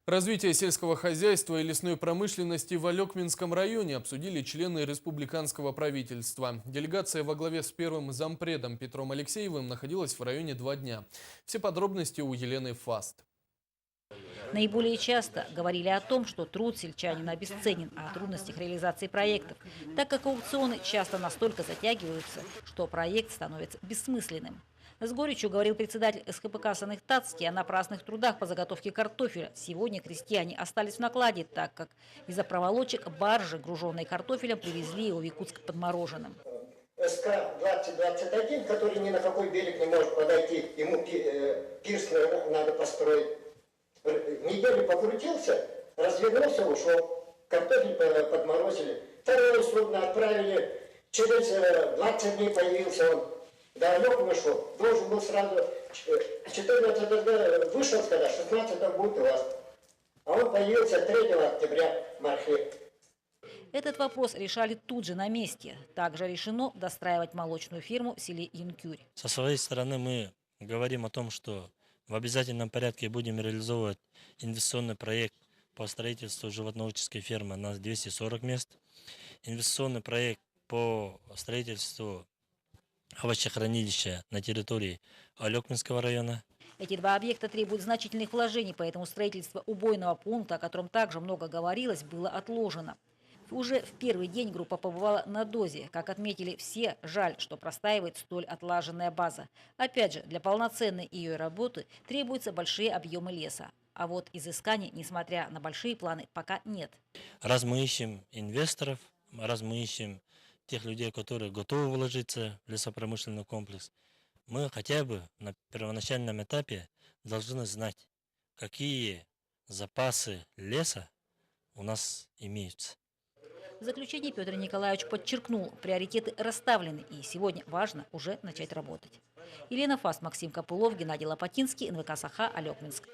Развитие сельского хозяйства и лесной промышленности в Алекминском районе обсудили члены республиканского правительства. Делегация во главе с первым зампредом Петром Алексеевым находилась в районе 2 дня. Все подробности у Елены Фаст. Наиболее часто говорили о том, что труд сельчанина обесценен, а о трудностях реализации проектов, так как аукционы часто настолько затягиваются, что проект становится бессмысленным. С горечью говорил председатель СХПК Саныхтатский о напрасных трудах по заготовке картофеля. Сегодня крестьяне остались в накладе, так как из-за проволочек баржи, груженные картофелем, привезли его в Якутск подмороженным. СК-2021, который ни на какой берег не может подойти, ему пирс надо построить. Неделю покрутился, развернулся, ушел. Картофель подморозили. Второе судно отправили. Через 20 дней появился он. Далек вышел. Должен был сразу 14 вышел, сказал, 16 будет у вас. А он появился 3 октября в Мархе. Этот вопрос решали тут же на месте. Также решено достраивать молочную ферму в селе Юнкюрь. Со своей стороны мы говорим о том, что в обязательном порядке будем реализовывать инвестиционный проект по строительству животноводческой фермы на 240 мест, инвестиционный проект по строительству овощехранилища на территории Алекминского района. Эти два объекта требуют значительных вложений, поэтому строительство убойного пункта, о котором также много говорилось, было отложено. Уже в первый день группа побывала на дозе. Как отметили все, жаль, что простаивает столь отлаженная база. Опять же, для полноценной ее работы требуются большие объемы леса. А вот изысканий, несмотря на большие планы, пока нет. Раз мы ищем инвесторов, раз мы ищем тех людей, которые готовы вложиться в лесопромышленный комплекс, мы хотя бы на первоначальном этапе должны знать, какие запасы леса у нас имеются. В заключение Петр Николаевич подчеркнул, приоритеты расставлены, и сегодня важно уже начать работать. Елена Фаст, Максим Копылов, Геннадий Лопатинский, НВК «Саха», Алекминск.